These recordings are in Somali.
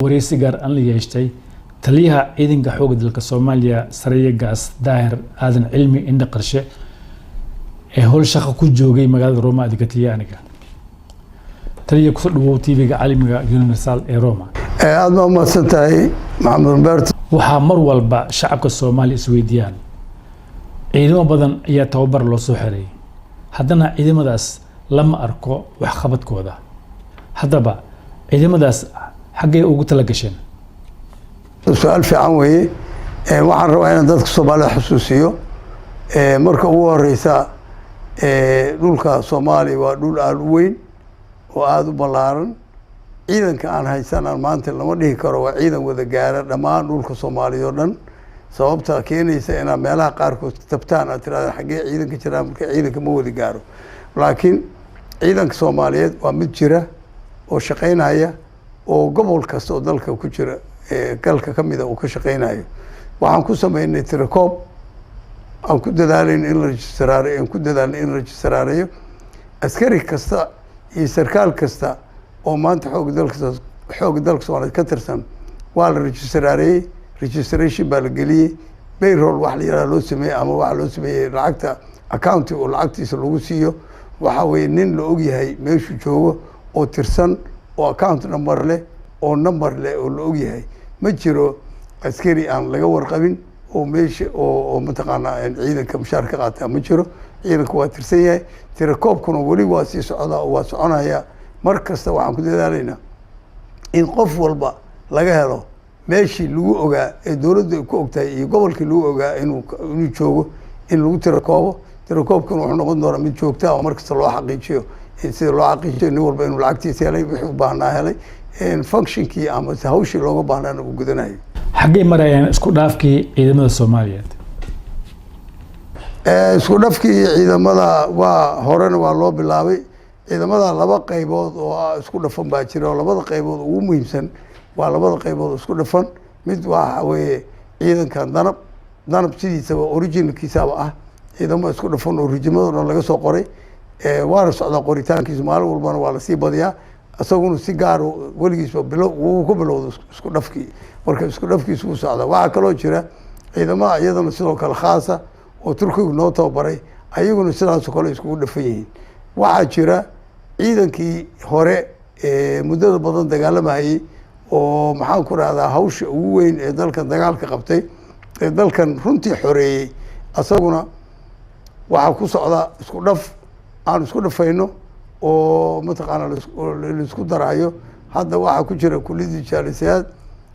wareysi gaar aan la yeeshtay taliyaha ciidanka xoogga dalka Soomaaliya Saraakiil Gaas Daahir Aadan Cilmi Indha Qarshe ee howl shaqo ku joogay magaalada Roma adiga Talyaaniga taliya ku dhawow TV-ga caalamiga Universal ee Roma aad ma mahadsantahay Maxamed Beert waxaa mar walba shacabka Soomaaliya isweydiiyaan ciidamo badan ayaa tababar loo soo xiray haddana ciidamadaas lama arko wax qabadkooda haddaba ciidamadaas xaggee ugu tala gasheen su'aal fiican weeye waxaan rabaa inaan dadka Soomaaliya xusuusiyo marka ugu horeysa dhulka Soomaaliya waa dhul aad u weyn oo aad u ballaaran ciidanka aan haysanaan maanta lama dhihi karo waa ciidan wada gaara dhammaan dhulka Soomaaliya oo dhan sababta keenaysa in meelaha qaarkood tabtaan aad tiraahdo xaggee ciidanka jira marka ciidanka ma wada gaaro laakiin ciidanka Soomaaliyeed waa mid jira oo shaqeynaya oo gobol kasta oo dalka ku jira galka kamida uu ka shaqeynayo waxaan ku sameynay tirakoob aan ku dadaalin in la registraareeyo askari kasta iyo sarkaal kasta oo maanta xoog dalka Soomaaliyeed ka tirsan waa la registraareeyay registration baa la geliyay payroll wax la yiraahdo loo sameeyay ama wax loo sameeyay lacagta account oo lacagtiisa lagu siiyo waxa weeye nin la og yahay meeshu joogo oo tirsan oo account number leh oo number leh oo la og yahay ma jiro askari aan laga warqabin oo meesha oo mataqaana ciidanka mushaarka qaata ma jiro ciidanku waa tirsan yahay tirakoobkuna wali waa sii socdaa oo waa soconaya mar kasta waxaan ku dadaalaynaa in qof walba laga helo meeshii lagu ogaa ee dawladdu ku ogtahay iyo gobolkii lagu ogaa inuu joogo in lagu tirakoobkuna wuxuu noqon doonaa mid joogta oo mar kasta loo xaqiijiyo sida loo xaqiijiyo nin walba inuu lacagtiisa helay wixii u baahnaa helay functionkii ama hawshii looga baahnaana uu gudanayo xaggee marayaan isku dhaafkii ciidamada Soomaaliyeed isku dhaafkii ciidamada waa horena waa loo bilaabay ciidamada laba qaybood oo isku dhafan baa jira oo labada qaybood ugu muhiimsan waa labada qaybood isku dhafan mid waxa weeye ciidankan danab sidiisaba originalkiisaba ah ciidamo isku dhafan oo rijimadooda laga soo qoray waana socdaa qoritaankiisu maalin walbana waa la sii badiyaa asaguna si gaar weligiisba uu ku bilowdo isku dhafkii marka isku dhafkiisu uu socdaa waxaa kaloo jira ciidamada iyadana sidoo kale khaasa oo Turkigu noo tababaray ayaguna sidaas kale iskugu dhafan yihiin waxaa jira ciidankii hore muddada badan dagaalamayay oo maxaan ku raahdaa hawsha ugu weyn ee dalkan dagaalka qabtay ee dalkan runtii xoreeyay asaguna waxa ku socda isku dhaf aan isku dhafayno oo mataqaana la isku darayo hadda waxa ku jira kulliyadda jaalisiyaad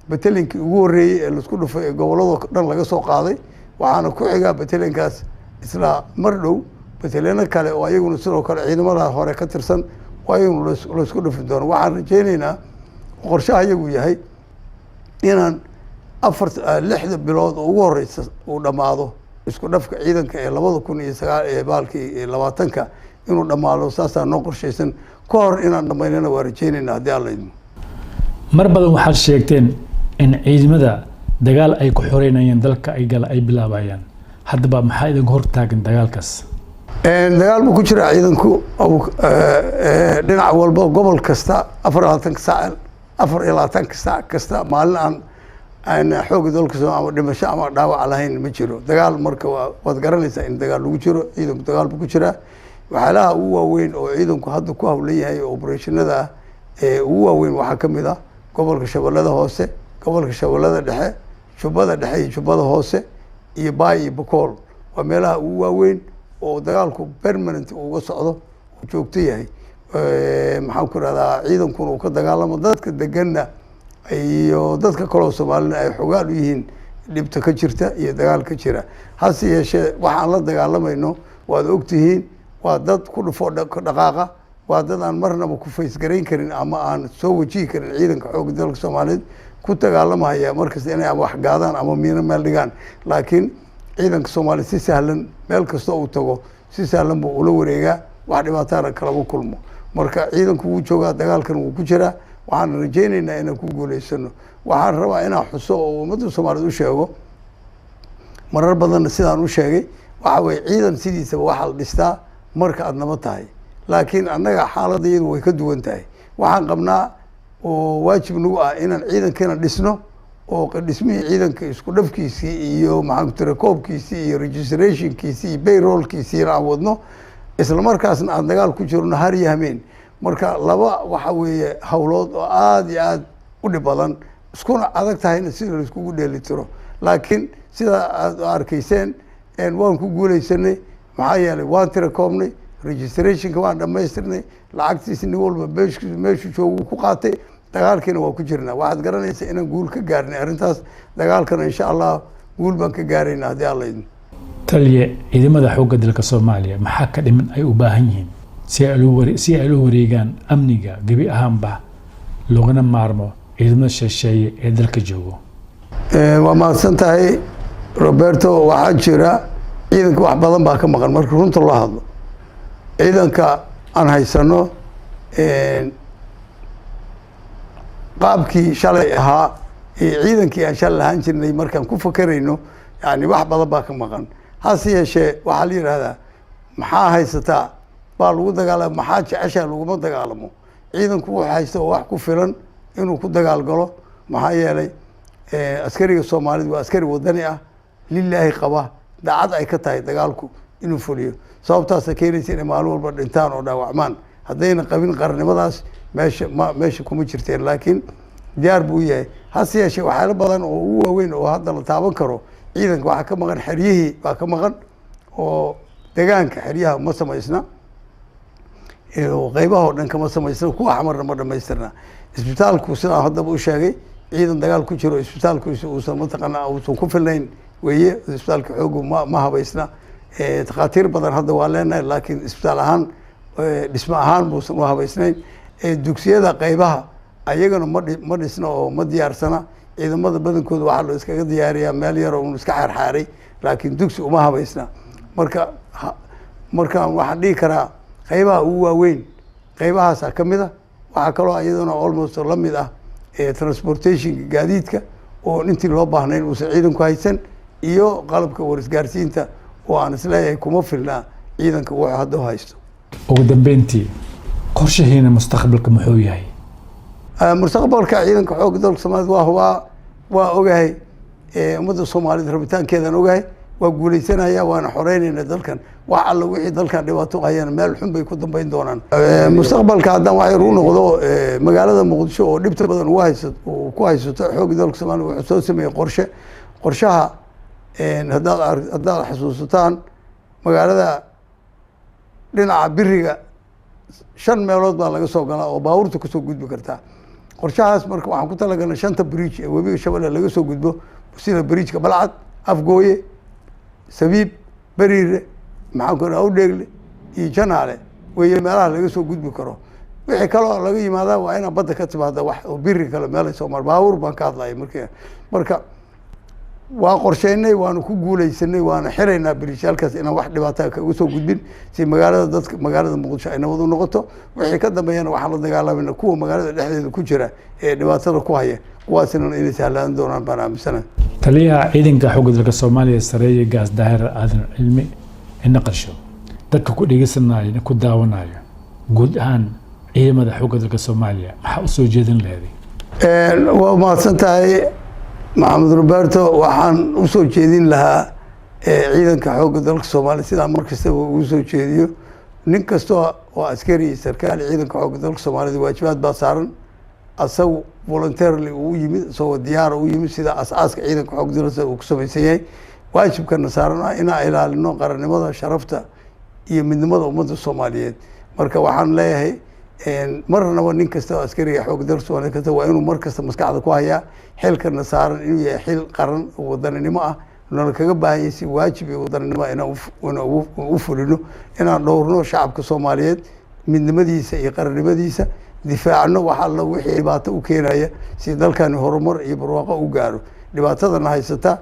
batalinkii ugu horeeyay ee la isku dhafay ee gobolada dhan laga soo qaaday waxaana ku xigaa batalinkaas isla mar dhow batalino kale oo ayaguna sidoo kale ciidamada hore ka tirsan oo ayaguna la isku dhafi doono waxaan rajaynaynaa qorshaha iyagu yahay inaan 6 bilood ugu horeysa uu dhamaado isku dhafka ciidanka ee 2009 ee baalkii 20ka inuu dhamaado saasaan noo qorshaysan ka hor inaan dhamaynana waa rajaynaynaa haddii alla idmo mar badan waxaad sheegteen in ciidamada dagaal ay ku xoreynayaan dalka ay bilaabayaan haddaba maxaa idin hor taagan dagaalkaas dagaal buu ku jira ciidanku dhinac walba gobol kasta 24 saac kasta maalin aan xoog dalka soo ama dhimasho ama dhaawac lahayn ma jiro dagaal marka waad garanaysaa in dagaal lagu jiro ciidanku dagaal buu ku jira waxyaalaha ugu waaweyn oo ciidanku hadda ku hawlan yahay operationada ugu waaweyn waxaa ka mid ah gobolka Shabeellada Hoose gobolka Shabeellada Dhexe Jubbada Dhexe iyo Jubbada Hoose iyo Baay iyo Bakool waa meelaha ugu waaweyn oo dagaalku permanent uga socdo oo joogto yahay maxaan ku raahdaa ciidankuna uu ka dagaalamo dadka deganna iyo dadka kale oo Soomaaliyeed ay xogaan u yihiin dhibta ka jirta iyo dagaal ka jira hase yeeshee waxaan la dagaalamayno waad ogtihiin waa dad ku dhufo dhaqaaqa waa dad aan marnaba ku fays gareyn karin ama aan soo wajihi karin ciidanka xoogga dalka Soomaaliyeed ku dagaalamaya markasta inay wax gaadaan ama miina meel dhigaan laakiin ciidanka Soomaaliyeed si sahlan meel kasta uu tago si sahlan buu ula wareegaa wax dhibaato kala kulmo marka ciidanku wuu joogaa dagaalkan wuu ku jiraa waxaan rajaynaynaa inaan ku guuleysano waxaan rabaa inaan xuso oo ummadda Soomaaliyeed u sheego marar badan sidaan u sheegay waxa way ciidan sidiisaba waxa la dhistaa marka aad nabad tahay laakiin annaga xaaladayadu way ka duwan tahay waxaan qabnaa oo waajib nagu ah inaan ciidankeena dhisno oo dhismihii ciidanka isku dhafkiisii iyo tirakoobkiisii iyo registrationkiisii iyo payrollkiisii aan wadno isla markaasna aan dagaal ku jirno har iyo hameen. marka laba waxa weeye hawlood oo aad iyo aad u dhib badan iskuna adag tahayna sida la iskugu dheeli tiro, laakiin sida aad arkayseen waan ku guuleysanay. maxaa yeelay waan tirakoobnay, registrationka waan dhamaystirnay, lacagtiisi nin walba meeshu joogu ku qaatay, dagaalkiina waa ku jirnaa. waxaad garanaysaa inaan guul ka gaarnay arrintaas, dagaalkana insha allah guul baan ka gaarayna haddii alla idin. taliya ciidamada xoogga dalka Soomaaliya maxaa ka dhiman ay u baahan yihiin si ay u wareegaan amniga gebi ahaanba loogana maarmo ciidamada shisheeye ee dalka joogo? waa mahadsan tahay Roberto. waxaa jira ciidanka wax badan baa ka maqan marka runta loo hadlo. ciidanka aan haysano qaabkii shalay ahaa ciidankii aan shalay lahaan jirnay markaan ku fakarayno yani wax badan baa ka maqan. hase yeeshee waxaa la yidhaahdaa maxaa haysataa baa lagu dagaalama, maxaa jeceshaa laguma dagaalamo. ciidanku wuxuu haysta oo wax ku filan inuu ku dagaal galo. maxaa yeelay askariga Soomaalidu waa askari wadani ah, lilaahi qaba, daacad ay ka tahay dagaalku inuu fuliyo. sababtaasa keenaysa inay maalin walba dhintaan oo dhaawacmaan. haddayna qabin qarnimadaas meesha kuma jirteen, laakiin diyaar buu yahay. hase yeeshee waxyaalo badan oo ugu waaweyn oo hadda la taaban karo ciidanka waxaa ka maqan. xeryihii baa ka maqan oo degaanka xeryaha ma samaysna, qeybaha oo dhan kama samaysna, kuwa xamarna ma dhamaystirna. isbitaalku sidaan haddaba u sheegay ciidan dagaal ku jiro isbitaalkiisa uusan mataqaanaa uusan ku filnayn weeye. isbitaalka xoogu ma habaysna. takhaatiir badan hadda waa leenahay, laakiin isbitaal ahaan dhismo ahaan muusan u habaysnayn. dugsiyada qeybaha ayagana ma dhisna oo ma diyaarsana. ciidamada badankooda waxaa loo iskaga diyaariyaa meel yar oo un iska xaarxaaray, laakiin dugsi uma habaysna. markaan waxaan dhihi karaa qeybaha ugu waaweyn qeybahaasa ka mid a. waxaa kaloo iyaduna almost la mid ah transportationka gaadiidka oo intii loo baahnayn uusan ciidanku haysan, iyo qalabka warisgaarsiinta oo aan isleeyahay kuma filnaa ciidanka wuxuu hadda haysto. ugu dambeyntii qorshaheena mustaqbalka muxuu yahay? mustaqbalka ciidanka xoogga dalka Soomaaliya waa ogahay. ummadda Soomaalida rabitaankeedaan ogahay. waa guuleysanaya, waana xoreynayna dalkan. wax alla wixii dalkan dhibaato hayana meel xun bay ku dambeyn doonaan. mustaqbalka haddaan wax yar u noqdo, magaalada Muqdisho oo dhibta badan ku haysato xoogga dalka Soomaaliya wuxuu soo sameeyey qorshaha haddaad xasuusataan magaalada dhinaca biriga 5 meelood baa laga soo galaa oo baabuurta kasoo gudbi kartaa. qorshahaas marka waxaan ku talagalnay 5 bridge ee webiga Shabeelle laga soo gudbo, sida bridgeka Balcad, Afgooye, Sabiib, Bariire, Awdheegle iyo Janaale weeye meelaha laga soo gudbi karo. wixii kaloo laga yimaadaa waa inaa badda ka timaada wax oo biri kale meel ay soo mar baabuur baan ka hadlaya marka waa qorsheynay, waanu ku guuleysanay, waana xiraynaa biriishaalkaas inaan wax dhibaato kaga soo gudbin si magaalada Muqdisho ay nabad u noqoto. wixii ka dambeeyana waxaan la dagaalamayna kuwa magaalada dhexdeeda ku jira ee dhibaatada ku haya, kuwaasina inay sahlaan doonaan baan aaminsanahay. taliyaha ciidanka xoogga dalka Soomaaliya sareeye gaas Daahir Aadan Cilmi Indho Qarshe, dadka ku dhegeysanaya ku daawanaya guud ahaan ciidamada xoogga dalka Soomaaliya maxaa u soo jeedin lahayd? waa mahadsan tahay Maxamed Roberto. waxaan u soo jeedin lahaa ciidanka xoogga dalka Soomaaliya sidaa markastaba ugu soo jeediyo. nin kasta oo askari iyo sarkaal ciidanka xoogga dalka Soomaaliya waajibaad baa saaran. asagu voluntarily uu yimid, isagoo diyaar u yimid, sida asaaska ciidanka xoogga dalka uu ku samaysan yahay. waajibkana saaran inaan ilaalino qarannimada, sharafta iyo midnimada ummadda Soomaaliyeed. marka waxaan leeyahay marnaba nin kasta oo askariga xoogga dalka Soomaaliya kasta waa inuu markasta maskaxda ku hayaa xilkana saaran inuu yahay xil qaran oo wadaninimo ah, nala kaga baahan yahay si waajib iyo wadaninimo inaan u fulino, inaan dhowrno shacabka Soomaaliyeed midnimadiisa iyo qarannimadiisa, difaacno wax alla wixii dhibaato u keenaya si dalkani horumar iyo barwaaqo u gaaro. dhibaatadana haysata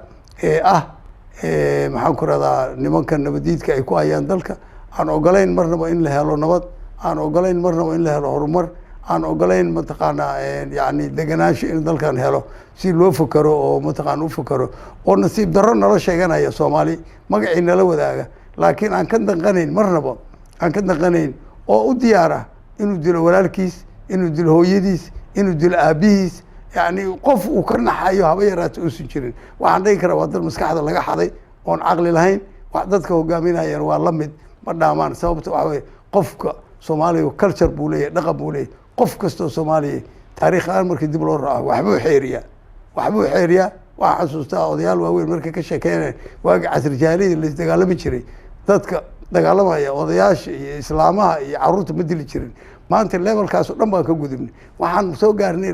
maxaan ku radaa nimanka nabadiidka ay ku hayaan dalka, aan ogolayn marnaba in la helo nabad, aan ogolayn marnaba in la helo horumar, aan ogolayn mataqaanaa yani deganaansho in dalkan helo si loo fakaro oo mataqaana u fakaro oo nasiib darro nala sheeganaya Soomaali magacii nala wadaaga, laakiin aan ka danqanayn marnaba aan ka danqanayn oo u diyaara inuu dilo walaalkiis, inuu dilo hooyadiis, inuu dilo aabihiis yani qof uu ka naxayo haba yaraata uusan jirin waxaan dhigi karaa waa dad maskaxda laga xaday oon caqli lahayn wax dadka hogaaminayaan waa la mid ma dhaamaan sababta waxa weye qofka soomaaliya culture buu leeyahay dhaqan buu leeyahay qof kastoo soomaaliya taariikh ahaan markii dib loo raaco waxbuu xeeriyaa waxaan xasuustaa odayaal waaweyn markay ka sheekeynaya waagi casri jahiliyada la isdagaalami jiray dadka dagaalamaya odayaasha iyo islaamaha iyo caruurta ma dili jirin maanta levelkaas oo dhan baan ka gudubnay waxaan soo gaarnay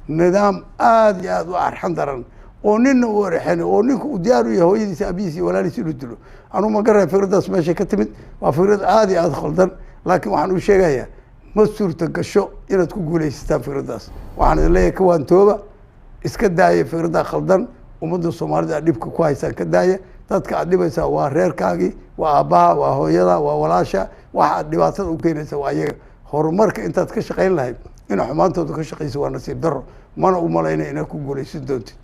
nidaam aada iyo aada u arxan daran oo nina u erexen oo ninka uu diyaar u yahay hooyadiisa abihiisa iyo walaalihiisa inuu dilo anuu ma garaya fikraddaas meeshay ka timid waa fikrad aada iyo aada khaldan laakiin waxaan u sheegayaa ma suurta gasho inaad ku guulaysataan fikraddaas waxaan idin leeyahay kawaantooba iska daaya fikraddaa khaldan ummadda soomaalida aad dhibka ku haysaan ka daaya dadka aad dhibaysaa waa reerkaagii waa aabbaha waa hooyada waa walaasha waxa aad dhibaatada u keenaysa waa iyaga horumarka intaad ka shaqayn lahayd ina xumaantooda ka shaqaysa waa nasiib daro mana u malaynaya inaad ku guulaysan doontid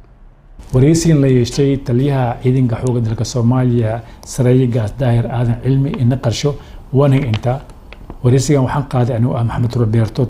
wareysigan la yeeshay taliyaha ciidanka xoogga dalka Soomaaliya Sareeye Gaas Daahir Aadan Cilmi Indho Qarsho waana inta wareysigan waxaan qaaday anuu Maxamed Roberto